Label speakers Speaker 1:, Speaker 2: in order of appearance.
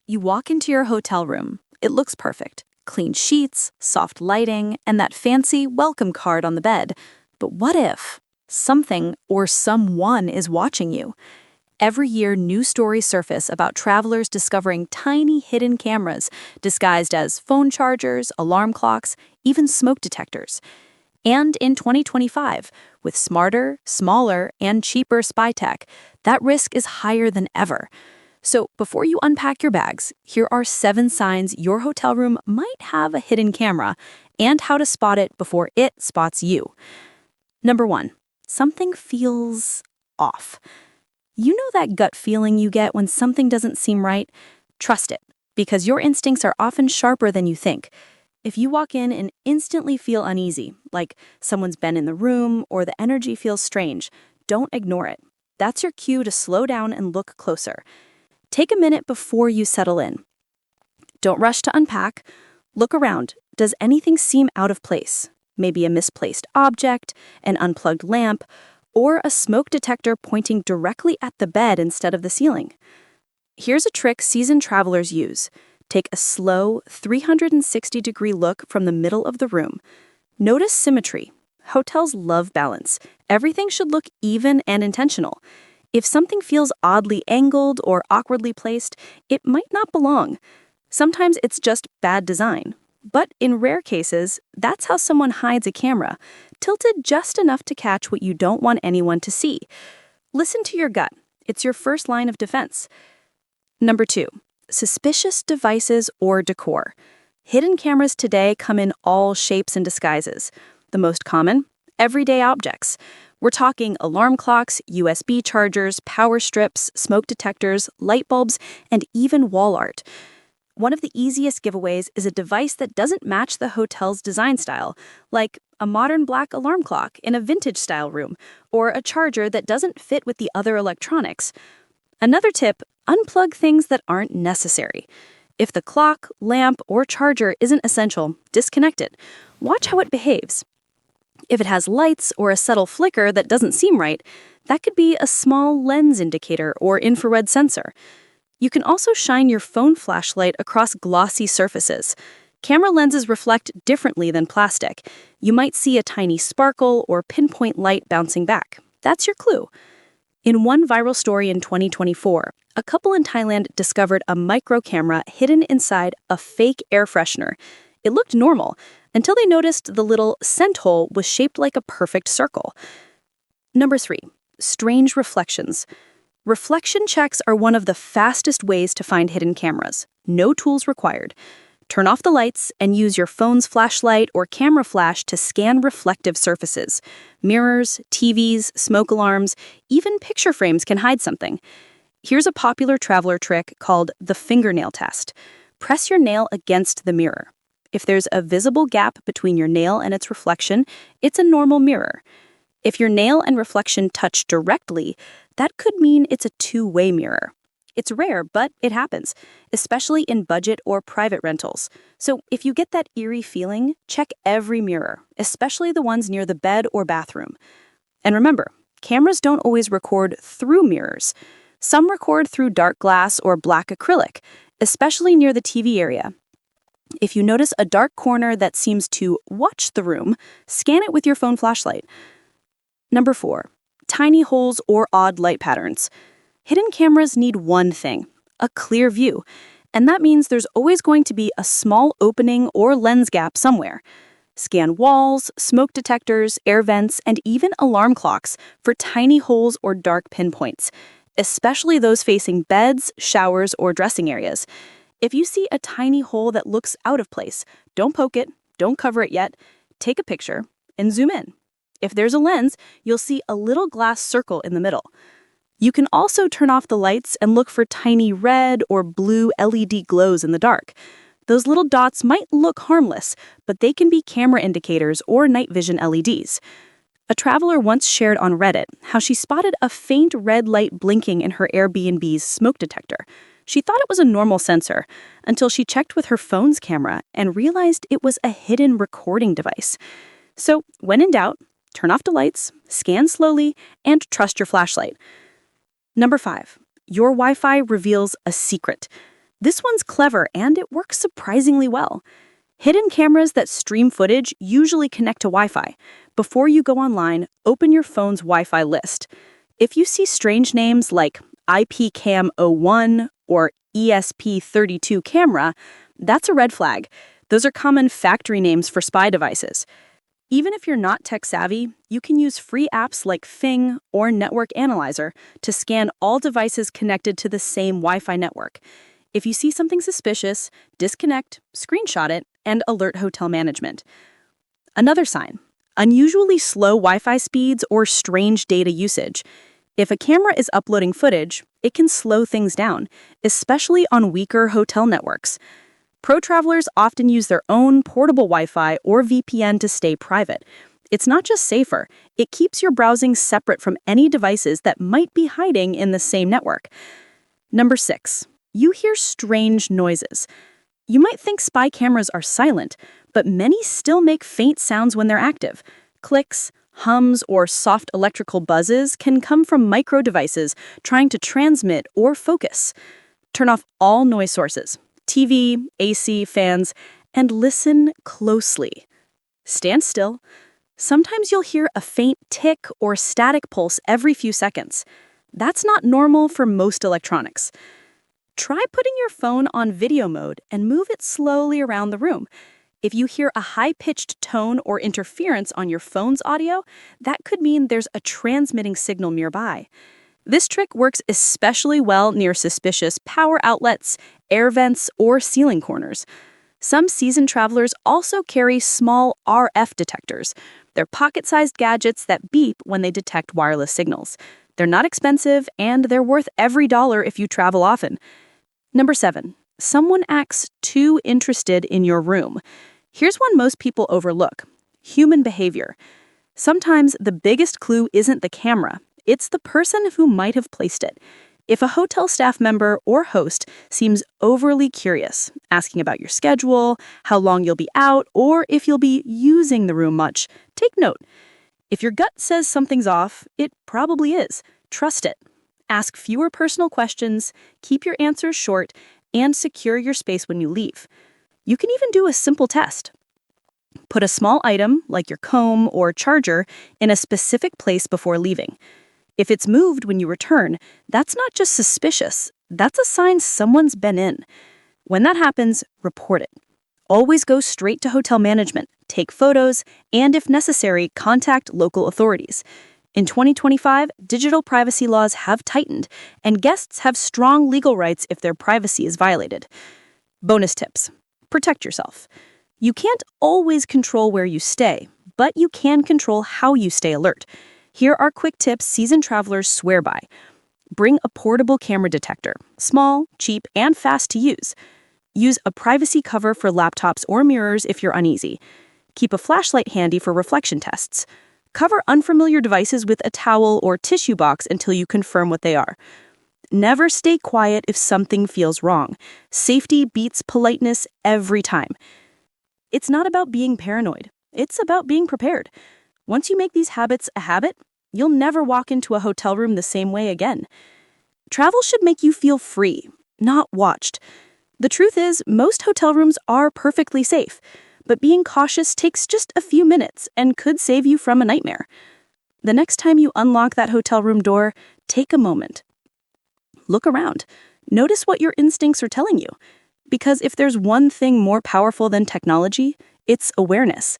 Speaker 1: You walk into your hotel room. It looks perfect. Clean sheets, soft lighting, and that fancy welcome card on the bed. But what if something or someone is watching you? Every year, new stories surface about travelers discovering tiny hidden cameras disguised as phone chargers, alarm clocks, even smoke detectors. And in 2025, with smarter, smaller, and cheaper spy tech, that risk is higher than ever. So before you unpack your bags, here are 7 signs your hotel room might have a hidden camera and how to spot it before it spots you. Number 1, something feels off. You know that gut feeling you get when something doesn't seem right? Trust it, because your instincts are often sharper than you think. If you walk in and instantly feel uneasy, like someone's been in the room or the energy feels strange, don't ignore it. That's your cue to slow down and look closer. Take a minute before you settle in. Don't rush to unpack. Look around. Does anything seem out of place? Maybe a misplaced object, an unplugged lamp, or a smoke detector pointing directly at the bed instead of the ceiling. Here's a trick seasoned travelers use. Take a slow, 360-degree look from the middle of the room. Notice symmetry. Hotels love balance. Everything should look even and intentional. If something feels oddly angled or awkwardly placed, it might not belong. Sometimes it's just bad design. But in rare cases, that's how someone hides a camera, tilted just enough to catch what you don't want anyone to see. Listen to your gut. It's your first line of defense. Number 2, suspicious devices or decor. Hidden cameras today come in all shapes and disguises. The most common? Everyday objects. We're talking alarm clocks, USB chargers, power strips, smoke detectors, light bulbs, and even wall art. One of the easiest giveaways is a device that doesn't match the hotel's design style, like a modern black alarm clock in a vintage-style room, or a charger that doesn't fit with the other electronics. Another tip, unplug things that aren't necessary. If the clock, lamp, or charger isn't essential, disconnect it. Watch how it behaves. If it has lights or a subtle flicker that doesn't seem right, that could be a small lens indicator or infrared sensor. You can also shine your phone flashlight across glossy surfaces. Camera lenses reflect differently than plastic. You might see a tiny sparkle or pinpoint light bouncing back. That's your clue. In one viral story in 2024, a couple in Thailand discovered a micro camera hidden inside a fake air freshener. It looked normal until they noticed the little scent hole was shaped like a perfect circle. Number 3, strange reflections. Reflection checks are one of the fastest ways to find hidden cameras. No tools required. Turn off the lights and use your phone's flashlight or camera flash to scan reflective surfaces. Mirrors, TVs, smoke alarms, even picture frames can hide something. Here's a popular traveler trick called the fingernail test. Press your nail against the mirror. If there's a visible gap between your nail and its reflection, it's a normal mirror. If your nail and reflection touch directly, that could mean it's a two-way mirror. It's rare, but it happens, especially in budget or private rentals. So if you get that eerie feeling, check every mirror, especially the ones near the bed or bathroom. And remember, cameras don't always record through mirrors. Some record through dark glass or black acrylic, especially near the TV area. If you notice a dark corner that seems to watch the room, scan it with your phone flashlight. Number 4, tiny holes or odd light patterns. Hidden cameras need one thing, a clear view, and that means there's always going to be a small opening or lens gap somewhere. Scan walls, smoke detectors, air vents, and even alarm clocks for tiny holes or dark pinpoints, especially those facing beds, showers, or dressing areas. If you see a tiny hole that looks out of place, don't poke it, don't cover it yet, take a picture, and zoom in. If there's a lens, you'll see a little glass circle in the middle. You can also turn off the lights and look for tiny red or blue LED glows in the dark. Those little dots might look harmless, but they can be camera indicators or night vision LEDs. A traveler once shared on Reddit how she spotted a faint red light blinking in her Airbnb's smoke detector. She thought it was a normal sensor until she checked with her phone's camera and realized it was a hidden recording device. So, when in doubt, turn off the lights, scan slowly, and trust your flashlight. Number 5, your Wi-Fi reveals a secret. This one's clever and it works surprisingly well. Hidden cameras that stream footage usually connect to Wi-Fi. Before you go online, open your phone's Wi-Fi list. If you see strange names like IPCam01 or ESP32 camera, that's a red flag. Those are common factory names for spy devices. Even if you're not tech savvy, you can use free apps like Fing or Network Analyzer to scan all devices connected to the same Wi-Fi network. If you see something suspicious, disconnect, screenshot it, and alert hotel management. Another sign: unusually slow Wi-Fi speeds or strange data usage. If a camera is uploading footage, it can slow things down, especially on weaker hotel networks. Pro travelers often use their own portable Wi-Fi or VPN to stay private. It's not just safer, it keeps your browsing separate from any devices that might be hiding in the same network. Number 6. You hear strange noises. You might think spy cameras are silent, but many still make faint sounds when they're active. Clicks, hums, or soft electrical buzzes can come from micro devices trying to transmit or focus. Turn off all noise sources, TV, AC, fans, and listen closely. Stand still. Sometimes you'll hear a faint tick or static pulse every few seconds. That's not normal for most electronics. Try putting your phone on video mode and move it slowly around the room. If you hear a high-pitched tone or interference on your phone's audio, that could mean there's a transmitting signal nearby. This trick works especially well near suspicious power outlets, air vents, or ceiling corners. Some seasoned travelers also carry small RF detectors. They're pocket-sized gadgets that beep when they detect wireless signals. They're not expensive, and they're worth every dollar if you travel often. Number 7. Someone acts too interested in your room. Here's one most people overlook: human behavior. Sometimes the biggest clue isn't the camera, it's the person who might have placed it. If a hotel staff member or host seems overly curious, asking about your schedule, how long you'll be out, or if you'll be using the room much, take note. If your gut says something's off, it probably is. Trust it. Ask fewer personal questions, keep your answers short, and secure your space when you leave. You can even do a simple test. Put a small item, like your comb or charger, in a specific place before leaving. If it's moved when you return, that's not just suspicious, that's a sign someone's been in. When that happens, report it. Always go straight to hotel management, take photos, and if necessary, contact local authorities. In 2025, digital privacy laws have tightened, and guests have strong legal rights if their privacy is violated. Bonus tips: protect yourself. You can't always control where you stay, but you can control how you stay alert. Here are quick tips seasoned travelers swear by. Bring a portable camera detector, small, cheap, and fast to use. Use a privacy cover for laptops or mirrors if you're uneasy. Keep a flashlight handy for reflection tests. Cover unfamiliar devices with a towel or tissue box until you confirm what they are. Never stay quiet if something feels wrong. Safety beats politeness every time. It's not about being paranoid. It's about being prepared. Once you make these habits a habit, you'll never walk into a hotel room the same way again. Travel should make you feel free, not watched. The truth is, most hotel rooms are perfectly safe, but being cautious takes just a few minutes and could save you from a nightmare. The next time you unlock that hotel room door, take a moment. Look around. Notice what your instincts are telling you. Because if there's one thing more powerful than technology, it's awareness.